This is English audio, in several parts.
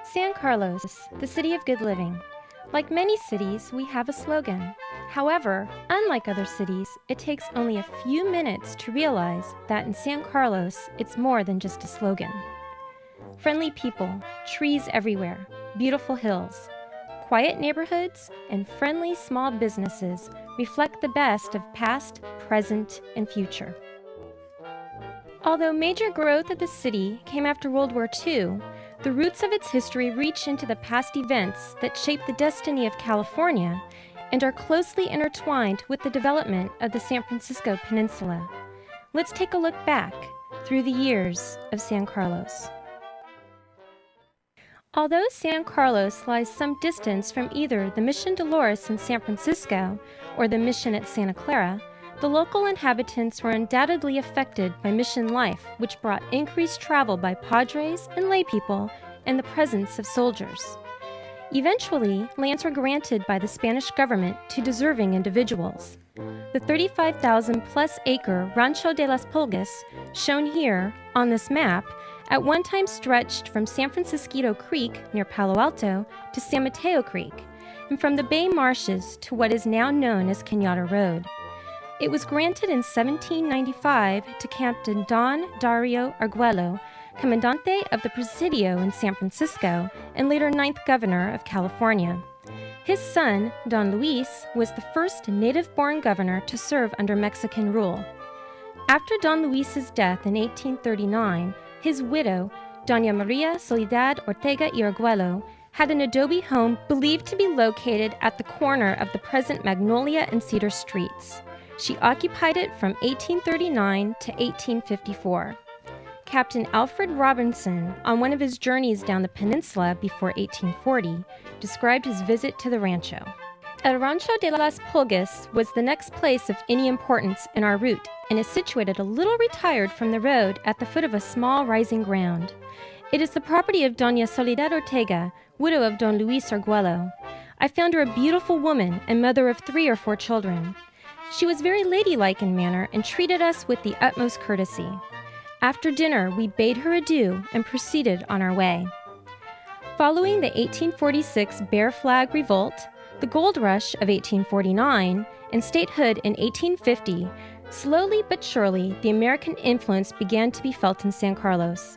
San Carlos, the city of good living. Like many cities, we have a slogan. However, unlike other cities, it takes only a few minutes to realize that in San Carlos, it's more than just a slogan. Friendly people, trees everywhere, beautiful hills, quiet neighborhoods, and friendly small businesses reflect the best of past, present, and future. Although major growth of the city came after World War II, the roots of its history reach into the past events that shaped the destiny of California and are closely intertwined with the development of the San Francisco Peninsula. Let's take a look back through the years of San Carlos. Although San Carlos lies some distance from either the Mission Dolores in San Francisco or the Mission at Santa Clara, the local inhabitants were undoubtedly affected by mission life, which brought increased travel by padres and laypeople and the presence of soldiers. Eventually, lands were granted by the Spanish government to deserving individuals. The 35,000-plus acre Rancho de las Pulgas, shown here on this map, at one time stretched from San Francisquito Creek near Palo Alto to San Mateo Creek, and from the Bay Marshes to what is now known as Cañada Road. It was granted in 1795 to Captain Don Dario Arguello, Commandante of the Presidio in San Francisco and later 9th Governor of California. His son, Don Luis, was the first native-born governor to serve under Mexican rule. After Don Luis's death in 1839, his widow, Doña Maria Soledad Ortega y Arguello, had an adobe home believed to be located at the corner of the present Magnolia and Cedar Streets. She occupied it from 1839 to 1854. Captain Alfred Robinson, on one of his journeys down the peninsula before 1840, described his visit to the rancho. El Rancho de las Pulgas was the next place of any importance in our route and is situated a little retired from the road at the foot of a small rising ground. It is the property of Doña Soledad Ortega, widow of Don Luis Arguello. I found her a beautiful woman and mother of 3 or 4 children. She was very ladylike in manner and treated us with the utmost courtesy. After dinner, we bade her adieu and proceeded on our way. Following the 1846 Bear Flag Revolt, the gold rush of 1849, and statehood in 1850, slowly but surely the American influence began to be felt in San Carlos.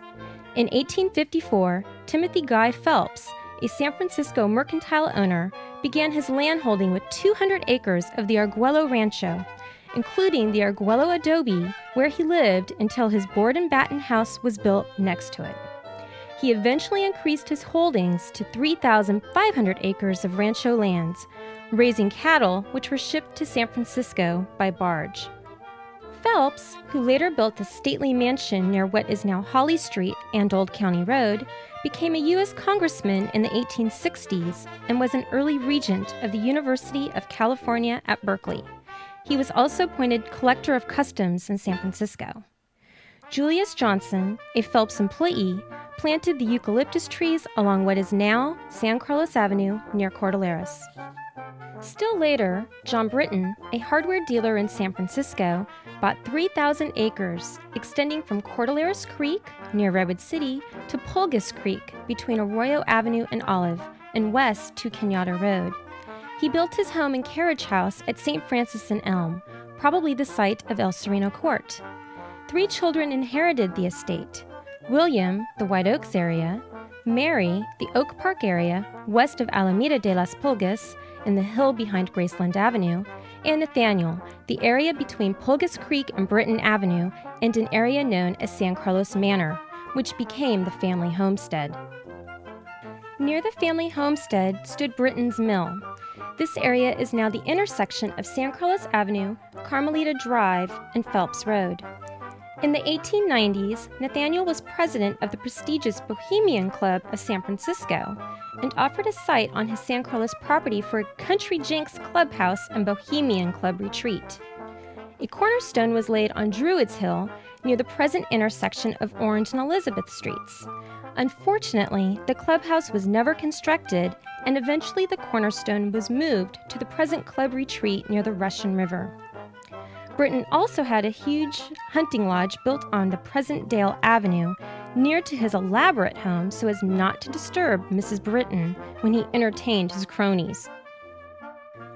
In 1854, Timothy Guy Phelps, a San Francisco mercantile owner, began his landholding with 200 acres of the Arguello Rancho, including the Arguello adobe where he lived until his board and batten house was built next to it. He eventually increased his holdings to 3,500 acres of rancho lands, raising cattle which were shipped to San Francisco by barge. Phelps, who later built a stately mansion near what is now Holly Street and Old County Road, became a U.S. congressman in the 1860s and was an early regent of the University of California at Berkeley. He was also appointed collector of customs in San Francisco. Julius Johnson, a Phelps employee, planted the eucalyptus trees along what is now San Carlos Avenue near Cordilleras. Still later, John Britton, a hardware dealer in San Francisco, bought 3,000 acres, extending from Cordilleras Creek near Redwood City to Pulgas Creek between Arroyo Avenue and Olive, and west to Cañada Road. He built his home and carriage house at St. Francis and Elm, probably the site of El Sereno Court. 3 children inherited the estate: William, the White Oaks area; Mary, the Oak Park area, west of Alameda de las Pulgas, in the hill behind Graceland Avenue; and Nathaniel, the area between Pulgas Creek and Britton Avenue, and an area known as San Carlos Manor, which became the family homestead. Near the family homestead stood Britton's Mill. This area is now the intersection of San Carlos Avenue, Carmelita Drive, and Phelps Road. In the 1890s, Nathaniel was president of the prestigious Bohemian Club of San Francisco and offered a site on his San Carlos property for a Country Jinks clubhouse and Bohemian Club retreat. A cornerstone was laid on Druids Hill near the present intersection of Orange and Elizabeth Streets. Unfortunately, the clubhouse was never constructed, and eventually the cornerstone was moved to the present club retreat near the Russian River. Britton also had a huge hunting lodge built on the present Dale Avenue near to his elaborate home so as not to disturb Mrs. Britton when he entertained his cronies.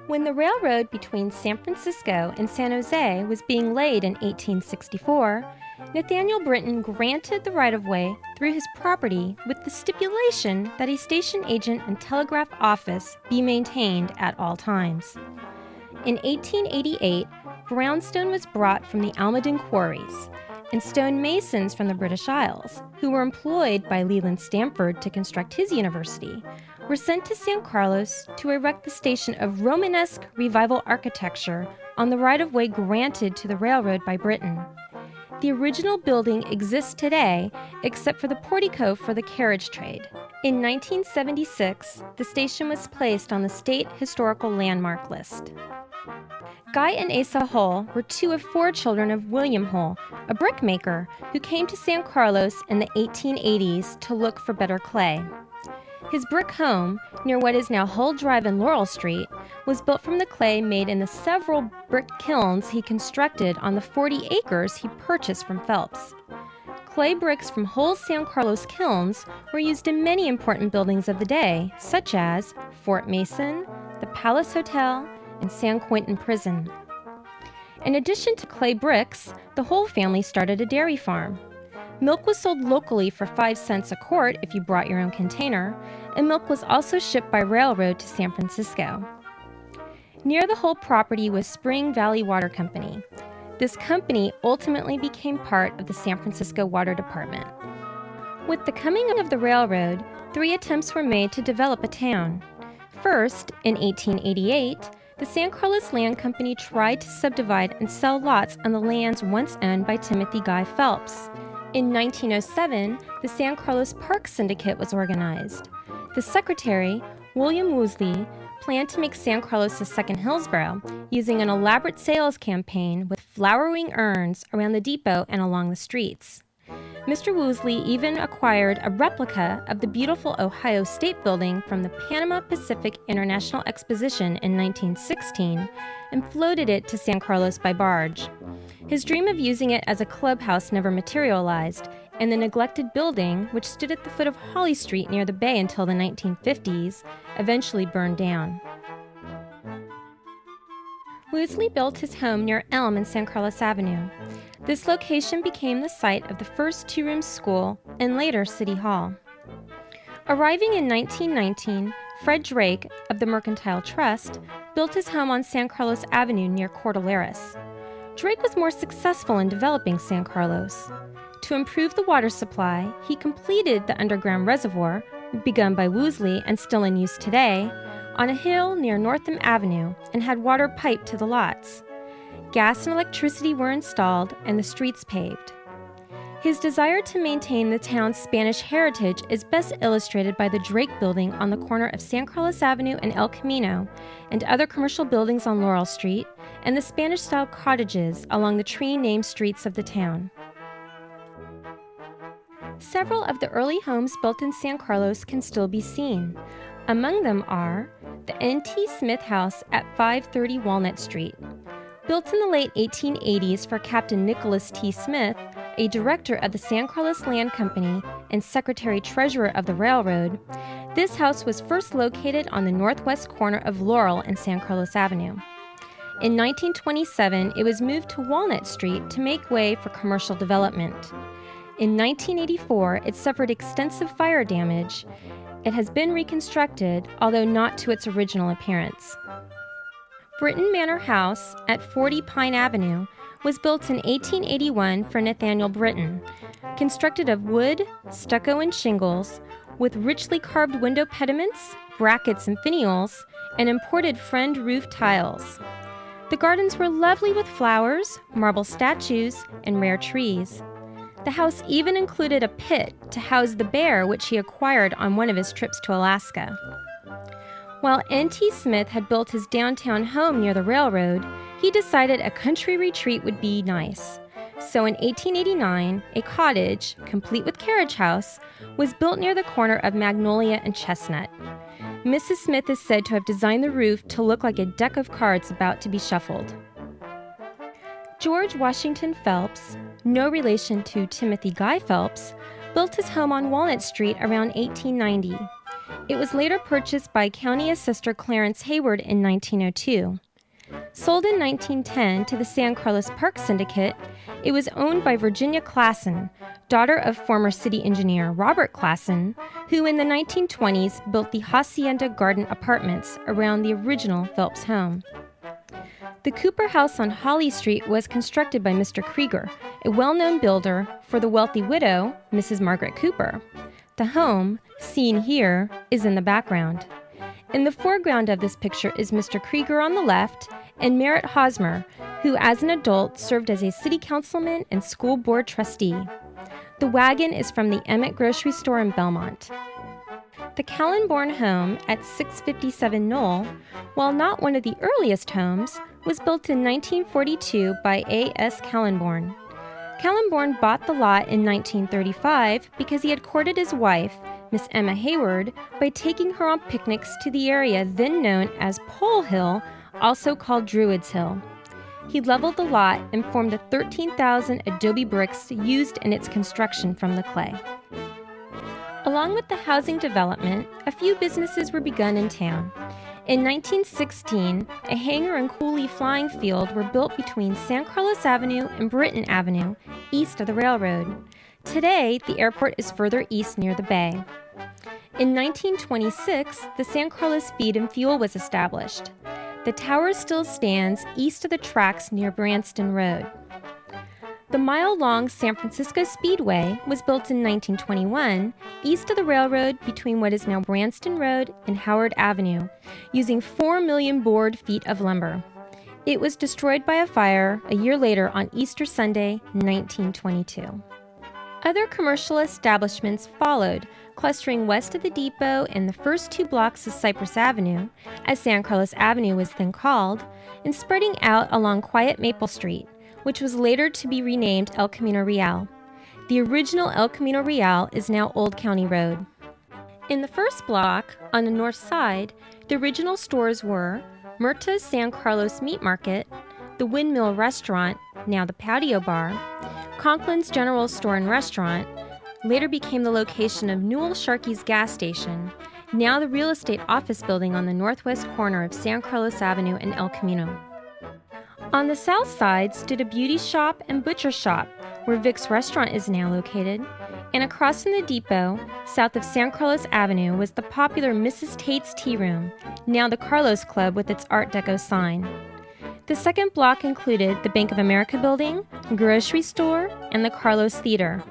When the railroad between San Francisco and San Jose was being laid in 1864, Nathaniel Britton granted the right-of-way through his property with the stipulation that a station agent and telegraph office be maintained at all times. In 1888, brownstone was brought from the Almaden quarries, and stone masons from the British Isles, who were employed by Leland Stanford to construct his university, were sent to San Carlos to erect the station of Romanesque Revival architecture on the right-of-way granted to the railroad by Britton. The original building exists today, except for the portico for the carriage trade. In 1976, the station was placed on the State Historical Landmark List. Guy and Asa Hull were two of four children of William Hull, a brickmaker who came to San Carlos in the 1880s to look for better clay. His brick home, near what is now Hull Drive and Laurel Street, was built from the clay made in the several brick kilns he constructed on the 40 acres he purchased from Phelps. Clay bricks from Hull's San Carlos kilns were used in many important buildings of the day, such as Fort Mason, the Palace Hotel, and San Quentin Prison. In addition to clay bricks, the Hull family started a dairy farm. Milk was sold locally for 5 cents a quart if you brought your own container, and milk was also shipped by railroad to San Francisco. Near the Hull property was Spring Valley Water Company. This company ultimately became part of the San Francisco Water Department. With the coming of the railroad, 3 attempts were made to develop a town. First, in 1888, the San Carlos Land Company tried to subdivide and sell lots on the lands once owned by Timothy Guy Phelps. In 1907, the San Carlos Park Syndicate was organized. The secretary, William Woosley, planned to make San Carlos a second Hillsborough, using an elaborate sales campaign with flowering urns around the depot and along the streets. Mr. Woosley even acquired a replica of the beautiful Ohio State Building from the Panama Pacific International Exposition in 1916 and floated it to San Carlos by barge. His dream of using it as a clubhouse never materialized, and the neglected building, which stood at the foot of Holly Street near the bay until the 1950s, eventually burned down. Woosley built his home near Elm and San Carlos Avenue. This location became the site of the first 2-room school and later City Hall. Arriving in 1919, Fred Drake of the Mercantile Trust built his home on San Carlos Avenue near Cordilleras. Drake was more successful in developing San Carlos. To improve the water supply, he completed the underground reservoir, begun by Woosley and still in use today, on a hill near Northam Avenue and had water piped to the lots. Gas and electricity were installed and the streets paved. His desire to maintain the town's Spanish heritage is best illustrated by the Drake Building on the corner of San Carlos Avenue and El Camino, and other commercial buildings on Laurel Street, and the Spanish-style cottages along the tree-named streets of the town. Several of the early homes built in San Carlos can still be seen. Among them are the N.T. Smith House at 530 Walnut Street. Built in the late 1880s for Captain Nicholas T. Smith, a director of the San Carlos Land Company and secretary-treasurer of the railroad, this house was first located on the northwest corner of Laurel and San Carlos Avenue. In 1927, it was moved to Walnut Street to make way for commercial development. In 1984, it suffered extensive fire damage. It has been reconstructed, although not to its original appearance. Britton Manor House at 40 Pine Avenue was built in 1881 for Nathaniel Britton, constructed of wood, stucco, and shingles, with richly carved window pediments, brackets, and finials, and imported friend roof tiles. The gardens were lovely with flowers, marble statues, and rare trees. The house even included a pit to house the bear which he acquired on one of his trips to Alaska. While N.T. Smith had built his downtown home near the railroad, he decided a country retreat would be nice. So in 1889, a cottage, complete with carriage house, was built near the corner of Magnolia and Chestnut. Mrs. Smith is said to have designed the roof to look like a deck of cards about to be shuffled. George Washington Phelps, no relation to Timothy Guy Phelps, built his home on Walnut Street around 1890. It was later purchased by County Assessor Clarence Hayward in 1902. Sold in 1910 to the San Carlos Park Syndicate, it was owned by Virginia Klassen, daughter of former city engineer Robert Klassen, who in the 1920s built the Hacienda Garden Apartments around the original Phelps home. The Cooper House on Holly Street was constructed by Mr. Krieger, a well-known builder for the wealthy widow, Mrs. Margaret Cooper. The home, seen here, is in the background. In the foreground of this picture is Mr. Krieger on the left and Merritt Hosmer, who as an adult served as a city councilman and school board trustee. The wagon is from the Emmett grocery store in Belmont. The Kallenborn home at 657 Knoll, while not one of the earliest homes, was built in 1942 by A.S. Kallenborn. Kallenborn bought the lot in 1935 because he had courted his wife, Miss Emma Hayward, by taking her on picnics to the area then known as Pole Hill, also called Druid's Hill. He leveled the lot and formed the 13,000 adobe bricks used in its construction from the clay. Along with the housing development, a few businesses were begun in town. In 1916, a hangar and Cooley flying field were built between San Carlos Avenue and Britton Avenue, east of the railroad. Today, the airport is further east near the bay. In 1926, the San Carlos Feed and Fuel was established. The tower still stands east of the tracks near Branston Road. The mile-long San Francisco Speedway was built in 1921 east of the railroad between what is now Branston Road and Howard Avenue, using 4 million board feet of lumber. It was destroyed by a fire a year later on Easter Sunday, 1922. Other commercial establishments followed, clustering west of the depot in the first 2 blocks of Cypress Avenue, as San Carlos Avenue was then called, and spreading out along quiet Maple Street, which was later to be renamed El Camino Real. The original El Camino Real is now Old County Road. In the first block, on the north side, the original stores were Murta's San Carlos Meat Market, the Windmill Restaurant, now the Patio Bar, Conklin's General Store and Restaurant, later became the location of Newell Sharkey's gas station, now the real estate office building on the northwest corner of San Carlos Avenue and El Camino. On the south side stood a beauty shop and butcher shop, where Vic's restaurant is now located, and across from the depot, south of San Carlos Avenue, was the popular Mrs. Tate's Tea Room, now the Carlos Club with its Art Deco sign. The second block included the Bank of America building, grocery store, and the Carlos Theater.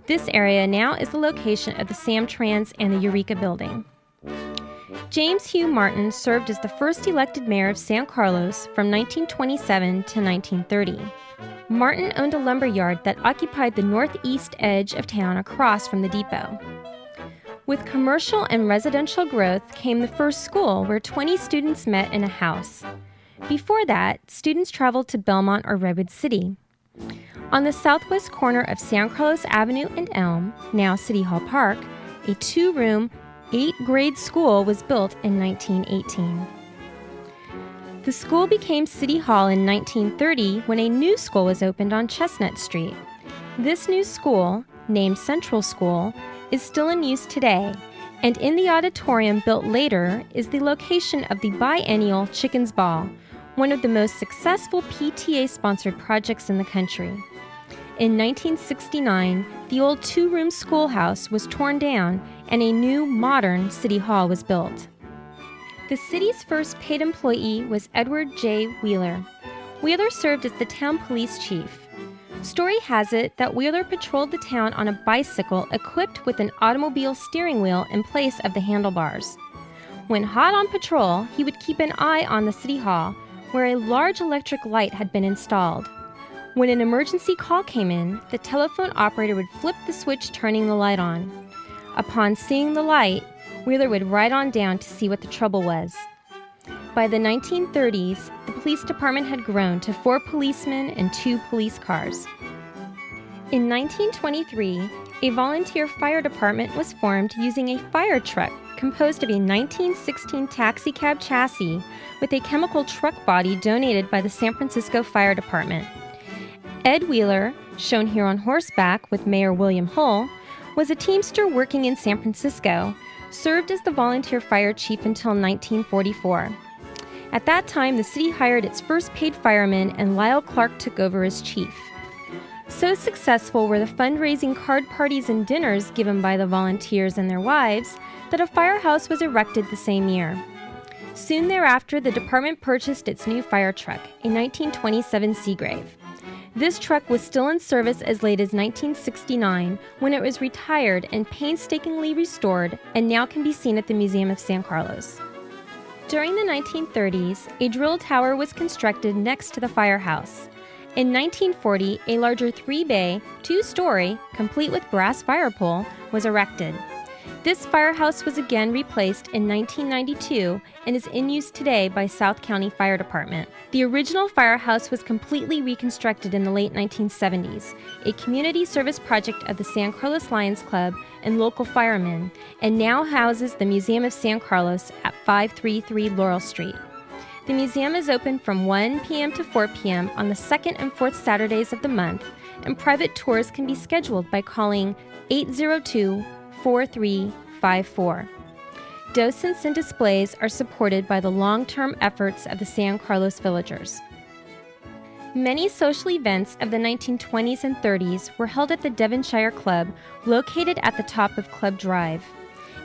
This area now is the location of the Samtrans and the Eureka building. James Hugh Martin served as the first elected mayor of San Carlos from 1927 to 1930. Martin owned a lumber yard that occupied the northeast edge of town across from the depot. With commercial and residential growth came the first school where 20 students met in a house. Before that, students traveled to Belmont or Redwood City. On the southwest corner of San Carlos Avenue and Elm, now City Hall Park, a 2-room, 8-grade school was built in 1918. The school became City Hall in 1930 when a new school was opened on Chestnut Street. This new school, named Central School, is still in use today, and in the auditorium built later is the location of the biennial Chickens Ball, one of the most successful PTA-sponsored projects in the country. In 1969, the old 2-room schoolhouse was torn down and a new, modern City Hall was built. The city's first paid employee was Edward J. Wheeler. Wheeler served as the town police chief. Story has it that Wheeler patrolled the town on a bicycle equipped with an automobile steering wheel in place of the handlebars. When hot on patrol, he would keep an eye on the City Hall, where a large electric light had been installed. When an emergency call came in, the telephone operator would flip the switch, turning the light on. Upon seeing the light, Wheeler would ride on down to see what the trouble was. By the 1930s, the police department had grown to 4 policemen and 2 police cars. In 1923, a volunteer fire department was formed using a fire truck composed of a 1916 taxicab chassis with a chemical truck body donated by the San Francisco Fire Department. Ed Wheeler, shown here on horseback with Mayor William Hull, was a Teamster working in San Francisco, served as the volunteer fire chief until 1944. At that time, the city hired its first paid fireman, and Lyle Clark took over as chief. So successful were the fundraising card parties and dinners given by the volunteers and their wives that a firehouse was erected the same year. Soon thereafter, the department purchased its new fire truck, a 1927 Seagrave. This truck was still in service as late as 1969, when it was retired and painstakingly restored, and now can be seen at the Museum of San Carlos. During the 1930s, a drill tower was constructed next to the firehouse. In 1940, a larger 3-bay, 2-story, complete with brass fire pole, was erected. This firehouse was again replaced in 1992 and is in use today by South County Fire Department. The original firehouse was completely reconstructed in the late 1970s, a community service project of the San Carlos Lions Club and local firemen, and now houses the Museum of San Carlos at 533 Laurel Street. The museum is open from 1 p.m. to 4 p.m. on the second and fourth Saturdays of the month, and private tours can be scheduled by calling 802-4354. Docents and displays are supported by the long-term efforts of the San Carlos villagers. Many social events of the 1920s and 30s were held at the Devonshire Club, located at the top of Club Drive.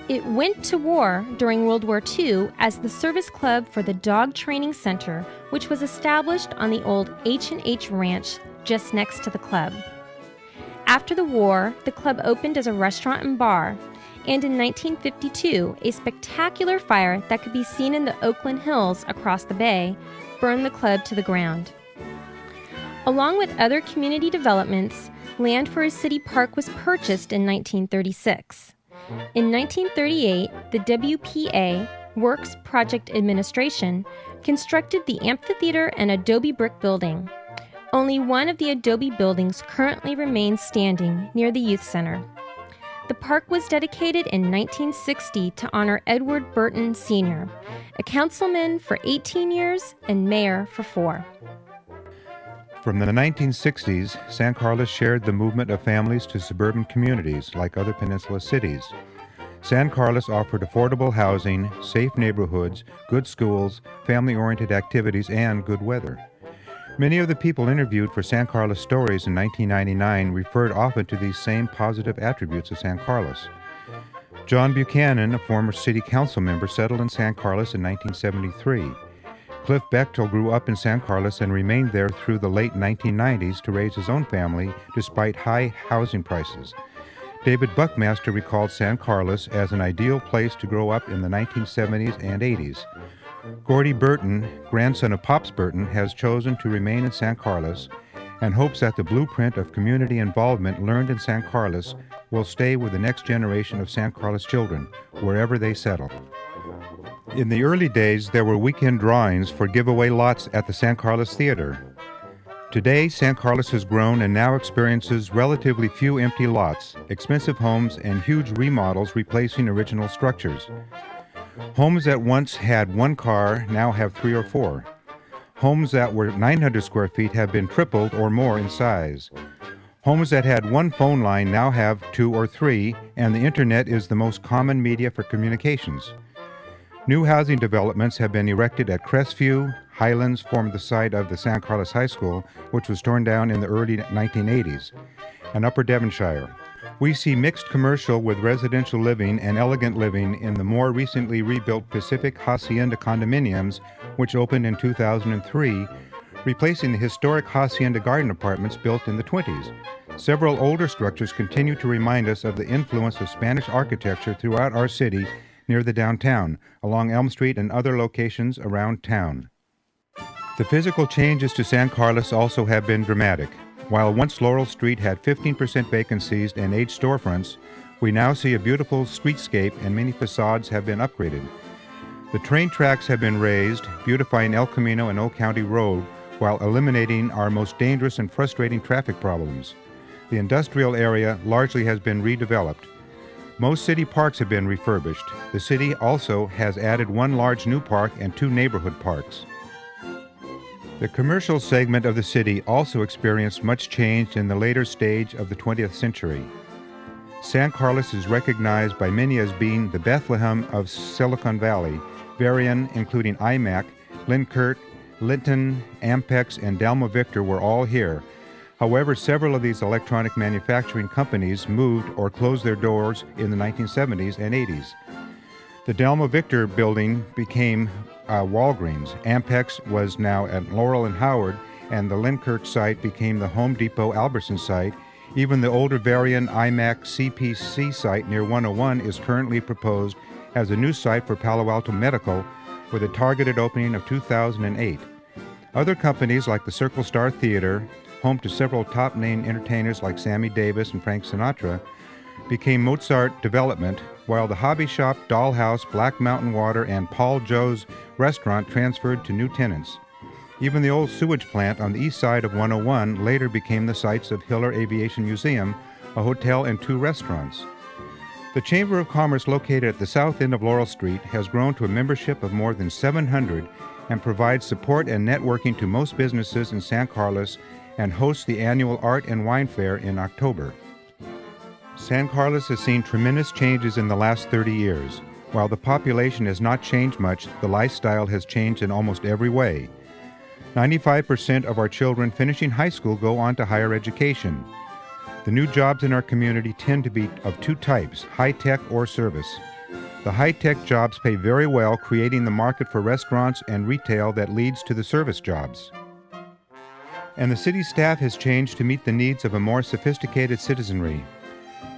It went to war during World War II as the service club for the Dog Training Center, which was established on the old H&H Ranch just next to the club. After the war, the club opened as a restaurant and bar, and in 1952, a spectacular fire that could be seen in the Oakland Hills across the bay burned the club to the ground. Along with other community developments, land for a city park was purchased in 1936. In 1938, the WPA, Works Project Administration, constructed the amphitheater and adobe brick building. Only one of the adobe buildings currently remains standing near the youth center. The park was dedicated in 1960 to honor Edward Burton Sr., a councilman for 18 years and mayor for 4. From the 1960s, San Carlos shared the movement of families to suburban communities like other peninsula cities. San Carlos offered affordable housing, safe neighborhoods, good schools, family-oriented activities, and good weather. Many of the people interviewed for San Carlos Stories in 1999 referred often to these same positive attributes of San Carlos. John Buchanan, a former city council member, settled in San Carlos in 1973. Cliff Bechtel grew up in San Carlos and remained there through the late 1990s to raise his own family despite high housing prices. David Buckmaster recalled San Carlos as an ideal place to grow up in the 1970s and 80s. Gordy Burton, grandson of Pops Burton, has chosen to remain in San Carlos and hopes that the blueprint of community involvement learned in San Carlos will stay with the next generation of San Carlos children, wherever they settle. In the early days, there were weekend drawings for giveaway lots at the San Carlos Theater. Today, San Carlos has grown and now experiences relatively few empty lots, expensive homes, and huge remodels replacing original structures. Homes that once had 1 car now have 3 or 4. Homes that were 900 square feet have been tripled or more in size. Homes that had 1 phone line now have 2 or 3, and the internet is the most common media for communications. New housing developments have been erected at Crestview. Highlands formed the site of the San Carlos High School, which was torn down in the early 1980s, and Upper Devonshire. We see mixed commercial with residential living and elegant living in the more recently rebuilt Pacific Hacienda condominiums, which opened in 2003, replacing the historic Hacienda garden apartments built in the 20s. Several older structures continue to remind us of the influence of Spanish architecture throughout our city near the downtown, along Elm Street and other locations around town. The physical changes to San Carlos also have been dramatic. While once Laurel Street had 15% vacancies and aged storefronts, we now see a beautiful streetscape and many facades have been upgraded. The train tracks have been raised, beautifying El Camino and Old County Road while eliminating our most dangerous and frustrating traffic problems. The industrial area largely has been redeveloped. Most city parks have been refurbished. The city also has added 1 large new park and 2 neighborhood parks. The commercial segment of the city also experienced much change in the later stage of the 20th century. San Carlos is recognized by many as being the Bethlehem of Silicon Valley. Varian, including iMac, Linkert, Linton, Ampex, and Dalma Victor were all here. However, several of these electronic manufacturing companies moved or closed their doors in the 1970s and 80s. The Dalma Victor building became Walgreens. Ampex was now at Laurel and Howard, and the Linkert site became the Home Depot Albertson site. Even the older Varian iMac CPC site near 101 is currently proposed as a new site for Palo Alto Medical, with a targeted opening of 2008. Other companies like the Circle Star Theater, home to several top-name entertainers like Sammy Davis and Frank Sinatra, became Mozart Development, while the hobby shop, Dollhouse, Black Mountain Water, and Paul Joe's restaurant transferred to new tenants. Even the old sewage plant on the east side of 101 later became the sites of Hiller Aviation Museum, a hotel and 2 restaurants. The Chamber of Commerce, located at the south end of Laurel Street, has grown to a membership of more than 700 and provides support and networking to most businesses in San Carlos and hosts the annual Art and Wine Fair in October. San Carlos has seen tremendous changes in the last 30 years. While the population has not changed much, the lifestyle has changed in almost every way. 95% of our children finishing high school go on to higher education. The new jobs in our community tend to be of 2 types, high-tech or service. The high-tech jobs pay very well, creating the market for restaurants and retail that leads to the service jobs. And the city staff has changed to meet the needs of a more sophisticated citizenry.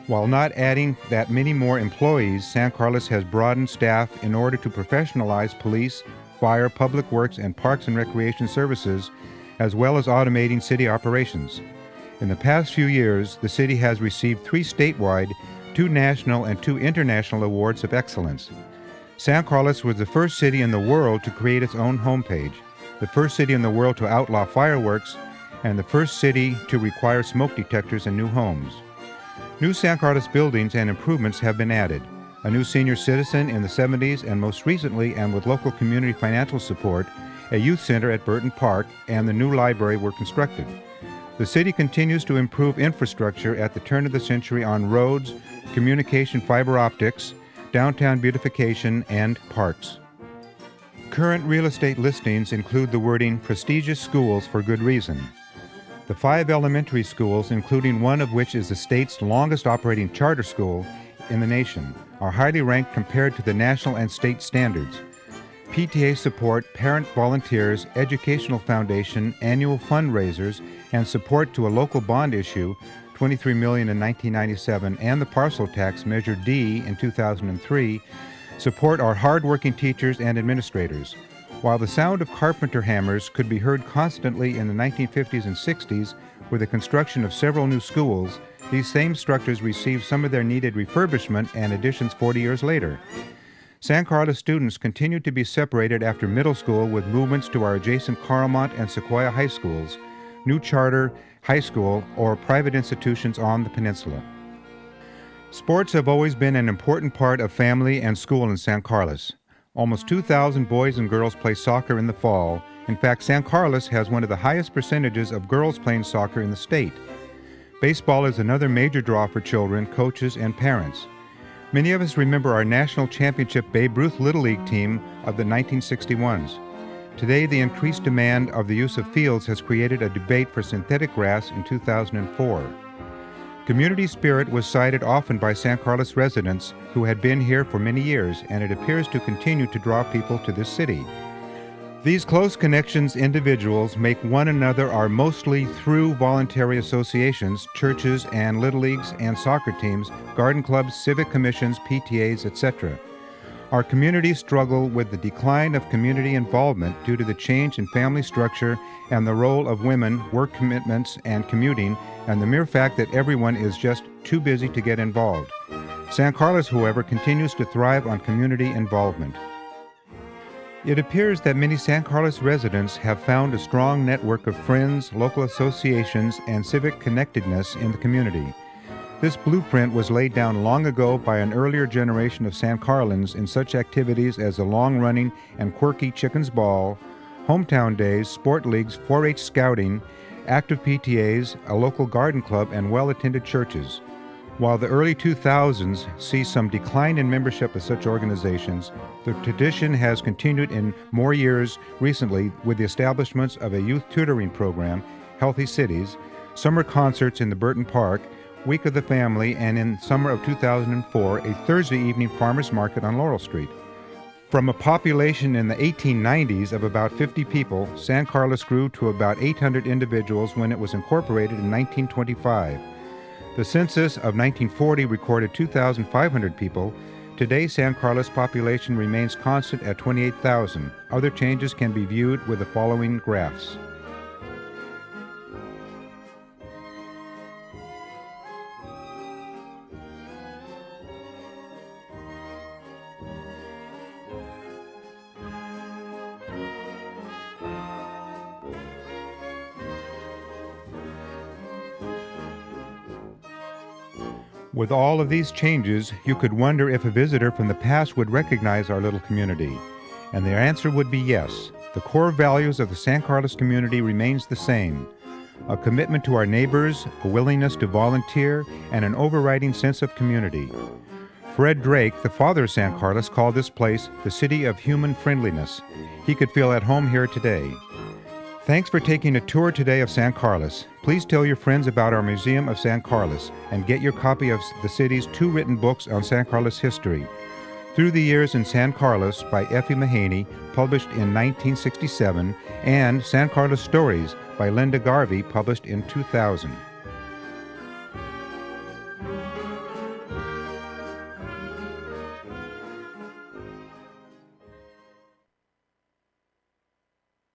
While not adding that many more employees, San Carlos has broadened staff in order to professionalize police, fire, public works, and parks and recreation services, as well as automating city operations. In the past few years, the city has received 3 statewide, 2 national, and 2 international awards of excellence. San Carlos was the first city in the world to create its own homepage, the first city in the world to outlaw fireworks, and the first city to require smoke detectors in new homes. New San Carlos buildings and improvements have been added. A new senior citizen in the 70s, and most recently, and with local community financial support, a youth center at Burton Park and the new library were constructed. The city continues to improve infrastructure at the turn of the century on roads, communication fiber optics, downtown beautification, and parks. Current real estate listings include the wording prestigious schools for good reason. The 5 elementary schools, including one of which is the state's longest operating charter school in the nation, are highly ranked compared to the national and state standards. PTA support, parent volunteers, educational foundation, annual fundraisers, and support to a local bond issue, $23 million in 1997, and the parcel tax, Measure D, in 2003, support our hardworking teachers and administrators. While the sound of carpenter hammers could be heard constantly in the 1950s and 60s with the construction of several new schools, these same structures received some of their needed refurbishment and additions 40 years later. San Carlos students continued to be separated after middle school with movements to our adjacent Carlmont and Sequoia high schools, new charter high school, or private institutions on the peninsula. Sports have always been an important part of family and school in San Carlos. Almost 2,000 boys and girls play soccer in the fall. In fact, San Carlos has one of the highest percentages of girls playing soccer in the state. Baseball is another major draw for children, coaches, and parents. Many of us remember our national championship Babe Ruth Little League team of the 1961s. Today, the increased demand of the use of fields has created a debate for synthetic grass in 2004. Community spirit was cited often by San Carlos residents who had been here for many years, and it appears to continue to draw people to this city. These close connections individuals make one another are mostly through voluntary associations, churches and little leagues and soccer teams, garden clubs, civic commissions, PTAs, etc. Our communities struggle with the decline of community involvement due to the change in family structure and the role of women, work commitments, and commuting, and the mere fact that everyone is just too busy to get involved. San Carlos, however, continues to thrive on community involvement. It appears that many San Carlos residents have found a strong network of friends, local associations, and civic connectedness in the community. This blueprint was laid down long ago by an earlier generation of San Carlins in such activities as the long-running and quirky Chicken's Ball, hometown days, sport leagues, 4-H scouting, active PTAs, a local garden club, and well-attended churches. While the early 2000s see some decline in membership of such organizations, the tradition has continued in more years recently with the establishments of a youth tutoring program, Healthy Cities, summer concerts in the Burton Park, Week of the Family, and in summer of 2004, a Thursday evening farmers market on Laurel Street. From a population in the 1890s of about 50 people, San Carlos grew to about 800 individuals when it was incorporated in 1925. The census of 1940 recorded 2,500 people. Today, San Carlos population remains constant at 28,000. Other changes can be viewed with the following graphs. With all of these changes, you could wonder if a visitor from the past would recognize our little community. And the answer would be yes. The core values of the San Carlos community remains the same. A commitment to our neighbors, a willingness to volunteer, and an overriding sense of community. Fred Drake, the father of San Carlos, called this place the city of human friendliness. He could feel at home here today. Thanks for taking a tour today of San Carlos. Please tell your friends about our Museum of San Carlos and get your copy of the city's 2 written books on San Carlos history. Through the Years in San Carlos by Effie Mahaney, published in 1967, and San Carlos Stories by Linda Garvey, published in 2000.